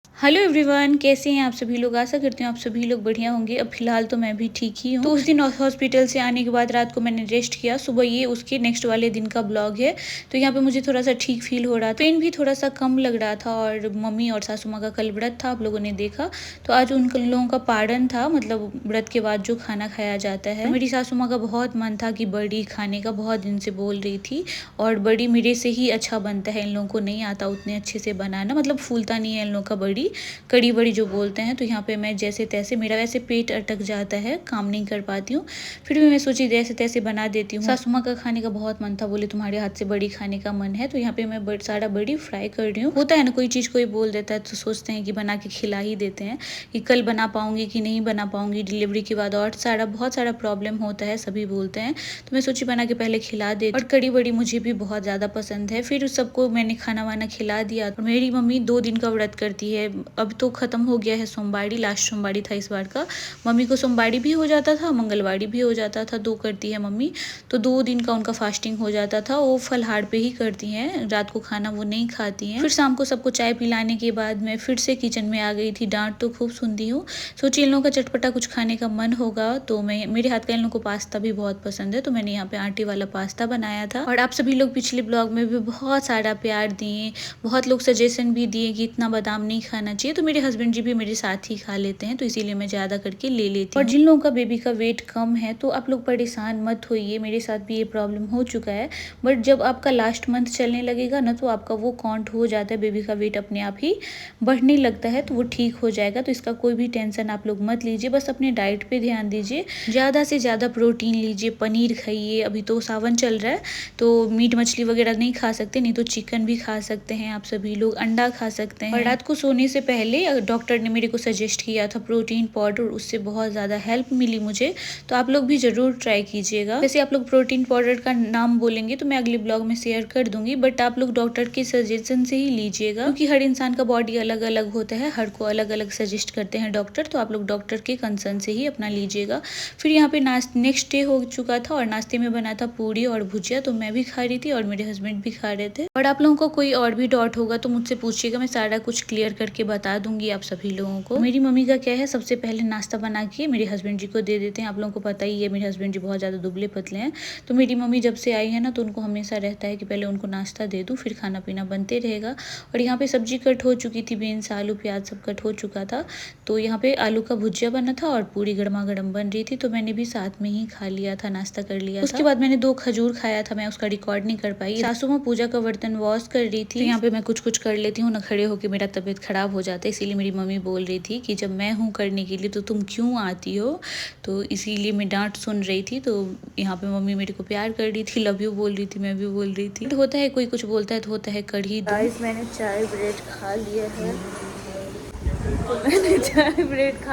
Hello everyone, कैसे हैं आप सभी लोग। आशा करती हूँ आप सभी लोग बढ़िया होंगे। अब फिलहाल तो मैं भी ठीक ही हूँ। तो उस दिन हॉस्पिटल से आने के बाद रात को मैंने रेस्ट किया। सुबह ये उसके नेक्स्ट वाले दिन का ब्लॉग है। तो यहाँ पे मुझे थोड़ा सा ठीक फील हो रहा था, पेन भी थोड़ा सा कम लग रहा था। और मम्मी और सासू माँ का कल व्रत था, आप लोगों ने देखा। तो आज उन लोगों का पारण था, मतलब व्रत के बाद जो खाना खाया जाता है। तो मेरी सासू माँ का बहुत मन था कि बड़ी खाने का, बहुत दिन से बोल रही थी। और बड़ी मेरे से ही अच्छा बनता है, इन लोगों को नहीं आता उतने अच्छे से बनाना, मतलब फूलता नहीं है इन लोगों का बड़ी, कड़ी बड़ी जो बोलते हैं। तो यहाँ पे मैं जैसे तैसे, मेरा वैसे पेट अटक जाता है, काम नहीं कर पाती हूँ। फिर भी मैं सोची जैसे तैसे बना देती हूँ। सासू माँ का खाने का बहुत मन था, बोले तुम्हारे हाथ से बड़ी खाने का मन है। तो यहाँ पे मैं सारा बड़ी फ्राई कर रही हूँ। होता है ना, कोई चीज़ कोई बोल देता है तो सोचते हैं कि बना के खिला ही देते हैं, कि कल बना पाऊंगी कि नहीं बना पाऊंगी डिलीवरी के बाद। और बहुत सारा प्रॉब्लम होता है, सभी बोलते हैं। तो मैं सोची बना के पहले खिला दे। और कड़ी बड़ी मुझे भी बहुत ज़्यादा पसंद है। फिर सबको मैंने खाना वाना खिला दिया। और मेरी मम्मी 2 दिन का व्रत करती है। अब तो ख़त्म हो गया है सोमवारी, लास्ट सोमवारी था इस बार का। मम्मी को सोमवारी भी हो जाता था, मंगलवारी भी हो जाता था, 2 करती है मम्मी। तो 2 दिन का उनका फास्टिंग हो जाता था। वो फलाहार पे ही करती हैं, रात को खाना वो नहीं खाती हैं। फिर शाम को सबको चाय पिलाने के बाद मैं फिर से किचन में आ गई थी। डांट तो खूब सुनती हूँ। सोची इन लोगों का चटपटा कुछ खाने का मन होगा, तो मैं, मेरे हाथ का इन लोगों को पास्ता भी बहुत पसंद है, तो मैंने यहाँ पे आटे वाला पास्ता बनाया था। और आप सभी लोग पिछले ब्लॉग में भी बहुत सारा प्यार दिए, बहुत लोग सजेशन भी दिए कि इतना बादाम नहीं खाना चाहिए। तो मेरे हस्बैंड जी भी मेरे साथ ही खा लेते हैं, तो इसीलिए मैं ज़्यादा करके ले लेती हूँ। और जिन लोगों का बेबी का वेट कम है तो आप लोग परेशान मत होइए, मेरे साथ भी ये प्रॉब्लम हो चुका है। बट जब आपका लास्ट मंथ चलने लगेगा ना, तो आपका वो काउंट हो जाता है, बेबी का वेट अपने आप ही बढ़ने लगता है, तो वो ठीक हो जाएगा। तो इसका कोई भी टेंशन आप लोग मत लीजिए, बस अपने डाइट पे ध्यान दीजिए। ज़्यादा से ज़्यादा प्रोटीन लीजिए, पनीर खाइए। अभी तो सावन चल रहा है, तो मीट मछली वगैरह नहीं खा सकते, नहीं तो चिकन भी खा सकते हैं आप सभी लोग, अंडा खा सकते हैं। और रात को सोने से पहले डॉक्टर ने मेरे को सजेस्ट किया था प्रोटीन पाउडर, उससे बहुत ज़्यादा हेल्प मिली मुझे। तो आप लोग भी ज़रूर ट्राई कीजिएगा। वैसे आप लोग प्रोटीन पाउडर का नाम बोलेंगे तो मैं अगले ब्लॉग में शेयर कर दूंगी, बट आप लोग डॉक्टर के सजेशन से ही लीजिएगा, क्योंकि हर इंसान का बॉडी अलग अलग होता है, हर को अलग अलग सजेस्ट करते हैं डॉक्टर। तो आप लोग डॉक्टर के कंसर्न से ही अपना लीजिएगा। फिर यहाँ पे नेक्स्ट डे हो चुका था और नाश्ते में बना था पूरी और भुजिया, तो मैं भी खा रही थी और मेरे हस्बैंड भी खा रहे थे। और आप लोगों को कोई और भी डाउट होगा तो मुझसे पूछिएगा, मैं सारा कुछ क्लियर करके बता दूंगी आप सभी लोगों को। मेरी मम्मी का क्या है, सबसे पहले नाश्ता बना के मेरे हस्बैंड जी को दे देते हैं। आप लोगों को पता ही है, मेरे हस्बैंड जी बहुत ज़्यादा दुबले पतले हैं। तो मेरी मम्मी जब से आई है ना, तो उनको हमेशा रहता है कि पहले उनको नाश्ता दे दूँ, फिर खाना पीना बनते रहेगा। और यहाँ पे सब्जी कट हो चुकी थी, बीन्स आलू प्याज सब कट हो चुका था। तो यहाँ पे आलू का भुजिया बना था और पूरी गर्मा गर्म बन रही थी, तो मैंने भी साथ में ही खा लिया था, नाश्ता कर लिया। उसके बाद मैंने 2 खजूर खाया था, मैं उसका रिकॉर्ड नहीं कर पाई। सासू माँ पूजा का बर्तन वॉश कर रही थी। तो यहाँ पे मैं कुछ कुछ कर लेती हूँ ना, खड़े होकर मेरा तबीयत खराब हो जाता है। इसीलिए मेरी मम्मी बोल रही थी कि जब मैं हूँ करने के लिए तो तुम क्यों आती हो। तो इसीलिए मैं डांट सुन रही थी। तो यहाँ पे मम्मी मेरे को प्यार कर रही थी, लव यू बोल रही थी, मैं भी बोल रही थी। तो होता है, कोई कुछ बोलता है तो होता है, कर ही दो। गाइस, मैंने चाय ब्रेड खा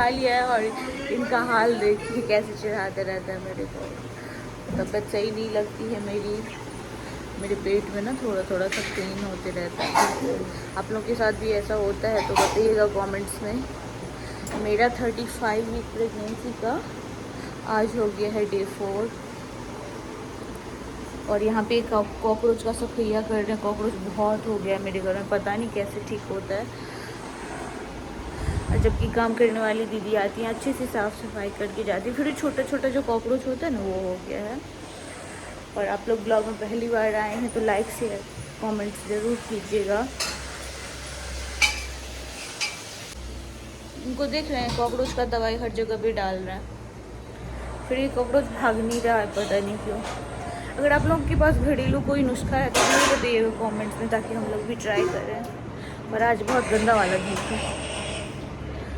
लिया है, और इनका हाल देखिए कैसे चिढ़ाते रहता है मेरे को। तबीयत सही नहीं लगती है मेरी, मेरे पेट में ना थोड़ा थोड़ा सा पेन होते रहता है। आप लोग के साथ भी ऐसा होता है तो बताइएगा कमेंट्स में। मेरा 35 वीक प्रेगनेंसी का आज हो गया है डे 4। और यहाँ पे कॉकरोच का सफैया कर रहे हैं। कॉकरोच बहुत हो गया है मेरे घर में, पता नहीं कैसे ठीक होता है। और जबकि काम करने वाली दीदी आती हैं, अच्छे से साफ़ सफाई करके जाती है, फिर छोटा छोटा जो कॉकरोच होता है ना, वो हो गया है। और आप लोग ब्लॉग में पहली बार आए हैं तो लाइक शेयर कमेंट्स ज़रूर कीजिएगा। उनको देख रहे हैं, कॉकरोच का दवाई हर जगह पे डाल रहा है, फिर ये कॉकरोच भाग नहीं रहा है, पता नहीं क्यों। अगर आप लोगों के पास घरेलू कोई नुस्खा है तो ज़रूर बताइएगा कमेंट्स में, ताकि हम लोग भी ट्राई करें। और आज बहुत गंदा वाला धूप है,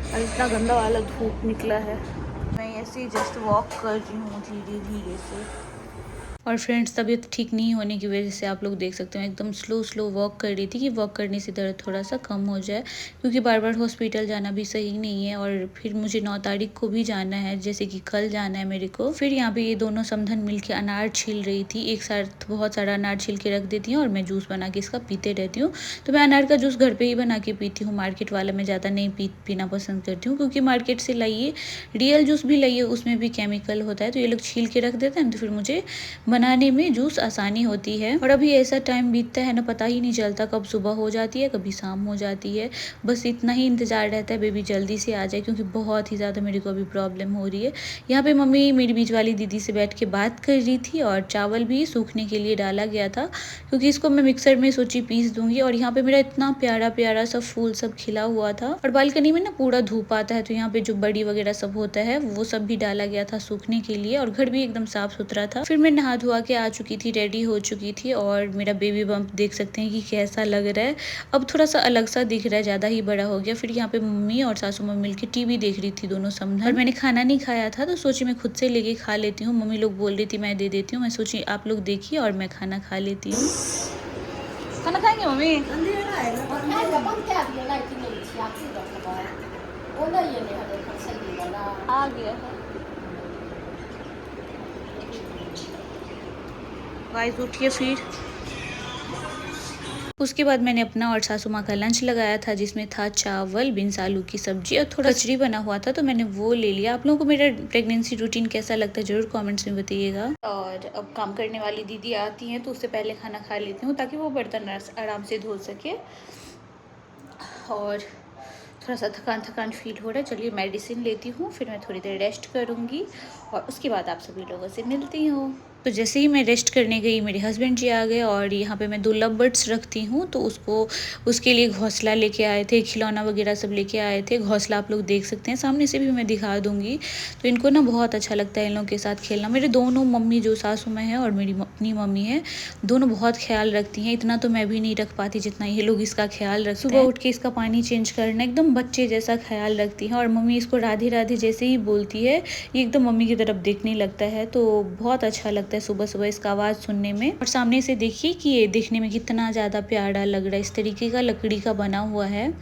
आज इतना गंदा वाला धूप निकला है। मैं ऐसे ही जस्ट वॉक कर रही हूँ धीरे धीरे से। और फ्रेंड्स, तबीयत ठीक नहीं होने की वजह से आप लोग देख सकते हो एकदम स्लो स्लो वॉक कर रही थी, कि वॉक करने से दर्द थोड़ा सा कम हो जाए, क्योंकि बार बार हॉस्पिटल जाना भी सही नहीं है। और फिर मुझे 9 तारीख को भी जाना है, जैसे कि कल जाना है मेरे को। फिर यहाँ पे ये दोनों समधन मिलके अनार छील रही थी, एक साथ बहुत सारा अनार छील के रख देती हूँ और मैं जूस बना के इसका पीते रहती हूँ। तो मैं अनार का जूस घर पर ही बना के पीती हूँ, मार्केट वाला मैं ज़्यादा नहीं पीना पसंद करती हूँ, क्योंकि मार्केट से लाइए, रियल जूस भी लाइए, उसमें भी केमिकल होता है। तो ये लोग छील के रख देते हैं, तो फिर मुझे बनाने में जूस आसानी होती है। और अभी ऐसा टाइम बीतता है ना, पता ही नहीं चलता कब सुबह हो जाती है, कभी शाम हो जाती है। बस इतना ही इंतज़ार रहता है बेबी जल्दी से आ जाए, क्योंकि बहुत ही ज़्यादा मेरे को अभी प्रॉब्लम हो रही है। यहाँ पे मम्मी मेरी बीच वाली दीदी से बैठ के बात कर रही थी, और चावल भी सूखने के लिए डाला गया था, क्योंकि इसको मैं मिक्सर में सोची पीस दूंगी। और यहाँ पे मेरा इतना प्यारा प्यारा सा फूल सब खिला हुआ था, और बालकनी में ना पूरा धूप आता है, तो यहाँ पे जो बड़ी वगैरह सब होता है वो सब भी डाला गया था सूखने के लिए, और घर भी एकदम साफ सुथरा था। फिर मैं नहा धोआ के आ चुकी थी, रेडी हो चुकी थी, और मेरा बेबी बम्प देख सकते हैं कि कैसा लग रहा है। अब थोड़ा सा अलग सा दिख रहा है, ज़्यादा ही बड़ा हो गया। फिर यहाँ पे मम्मी और सासू माँ मिलकर टीवी देख रही थी दोनों समझ, और मैंने खाना नहीं खाया था, तो सोची मैं खुद से लेके खा लेती हूँ। मम्मी लोग बोल रही थी मैं दे देती हूँ, मैं सोची आप लोग देखिए और मैं खाना खा लेती हूँ। खाना खाएंगे मम्मी? आ गया है गाइस, उठिए। फिर उसके बाद मैंने अपना और सासू माँ का लंच लगाया था, जिसमें था चावल, बीन्स आलू की सब्जी और थोड़ा कचरी बना हुआ था, तो मैंने वो ले लिया। आप लोगों को मेरा प्रेगनेंसी रूटीन कैसा लगता है ज़रूर कमेंट्स में बताइएगा। और अब काम करने वाली दीदी आती हैं, तो उससे पहले खाना खा लेती हूँ, ताकि वो बर्तन आराम से धो सके। और थोड़ा सा थकान थकान फील हो रहा है, चलिए मेडिसिन लेती हूँ, फिर मैं थोड़ी देर रेस्ट करूँगी, और उसके बाद आप सभी लोगों से मिलती हूँ। तो जैसे ही मैं रेस्ट करने गई, मेरे हस्बैंड जी आ गए, और यहाँ पे मैं 2 लव बर्ड्स रखती हूँ, तो उसके लिए घोंसला लेके आए थे, खिलौना वगैरह सब लेके आए थे। घोंसला आप लोग देख सकते हैं, सामने से भी मैं दिखा दूँगी। तो इनको ना बहुत अच्छा लगता है इन लोगों के साथ खेलना। मेरे दोनों मम्मी, जो सासू माँ है और मेरी अपनी मम्मी है, दोनों बहुत ख्याल रखती हैं। इतना तो मैं भी नहीं रख पाती जितना ये लोग इसका ख्याल रखते हैं। सुबह उठ के इसका पानी चेंज करना, एकदम बच्चे जैसा ख्याल रखती हैं। और मम्मी इसको राधे राधे जैसे ही बोलती है, ये एकदम मम्मी की तरफ देखने लगता है, तो बहुत अच्छा लगता है सुबह सुबह इसका आवाज़ सुनने में। और सामने से देखिए कि ये देखने में कितना ज़्यादा प्यारा लग रहा है। इस तरीके का लकड़ी का बना हुआ है,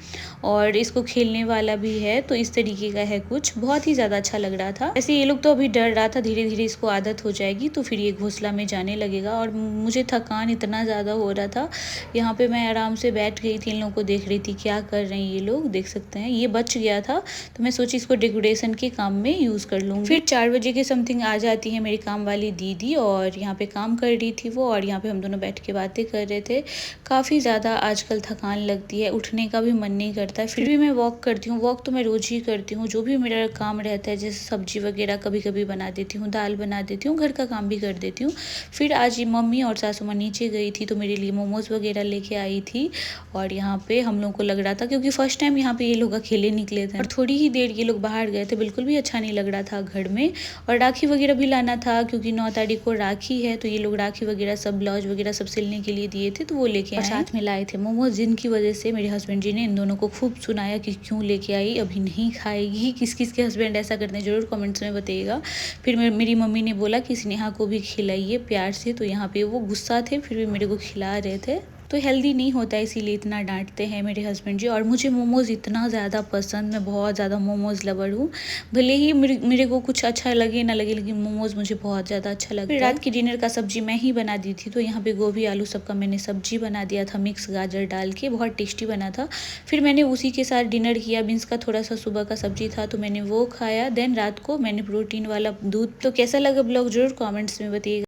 और इसको खेलने वाला भी है, तो इस तरीके का है कुछ, बहुत ही ज़्यादा अच्छा लग रहा था। ऐसे ये लोग तो अभी डर रहा था, धीरे धीरे इसको आदत हो जाएगी, तो फिर ये घोंसला में जाने लगेगा। और मुझे थकान इतना ज़्यादा हो रहा था, यहाँ पे मैं आराम से बैठ गई थी, इन लोगों को देख रही थी क्या कर रहे हैं ये लोग, देख सकते हैं। ये बच गया था, तो मैं सोची इसको डेकोरेशन के काम में यूज़ कर लूँगी। फिर 4 बजे के समथिंग आ जाती है मेरी काम वाली दीदी, और यहाँ पे काम कर रही थी वो, और यहाँ पे हम दोनों बैठ के बातें कर रहे थे। काफ़ी ज़्यादा आजकल थकान लगती है, उठने का भी मन नहीं करता है, फिर भी मैं वॉक करती हूँ। वॉक तो मैं रोज़ ही करती हूँ, जो भी मेरा काम रहता है, जैसे सब्जी वगैरह कभी कभी बना देती हूँ, दाल बना देती हूँ, घर का काम भी कर देती हूँ। फिर आज मम्मी और सासू माँ नीचे गई थी, तो मेरे लिए मोमोज़ वगैरह लेके आई थी। और यहाँ पे हम लोग को लग रहा था, क्योंकि फर्स्ट टाइम यहाँ पे ये लोग अकेले निकले थे, और थोड़ी ही देर ये लोग बाहर गए थे, बिल्कुल भी अच्छा नहीं लग रहा था घर में। और राखी वगैरह भी लाना था, क्योंकि 9 तारीख को राखी है, तो ये लोग राखी वगैरह सब ब्लाउज वगैरह सब सिलने के लिए दिए थे, तो वो लेके आए। और साथ में लाए थे मोमोज, जिनकी वजह से मेरे हस्बैंड जी ने इन दोनों को खूब सुनाया कि क्यों लेके आई, अभी नहीं खाएगी। किस किस के हस्बैंड ऐसा करते हैं जरूर कमेंट्स में बताइएगा। फिर मेरी मम्मी ने बोला कि स्नेहा को भी खिलाइए प्यार से, तो यहाँ पे वो गुस्सा थे, फिर भी मेरे को खिला रहे थे। तो हेल्दी नहीं होता है, इसीलिए इतना डांटते हैं मेरे हस्बैंड जी। और मुझे मोमोज़ इतना ज़्यादा पसंद, मैं बहुत ज़्यादा मोमोज़ लवर हूँ। भले ही मेरे को कुछ अच्छा लगे ना लगे, लेकिन मोमोज़ मुझे बहुत ज़्यादा अच्छा लगता है। रात की डिनर का सब्जी मैं ही बना दी थी, तो यहाँ पे गोभी आलू सबका मैंने सब्जी बना दिया था, मिक्स गाजर डाल के, बहुत टेस्टी बना था। फिर मैंने उसी के साथ डिनर किया, बीन्स का थोड़ा सा सुबह का सब्जी था, तो मैंने वो खाया। देन रात को मैंने प्रोटीन वाला दूध। तो कैसा लगा ब्लॉग जरूर कॉमेंट्स में बताइएगा।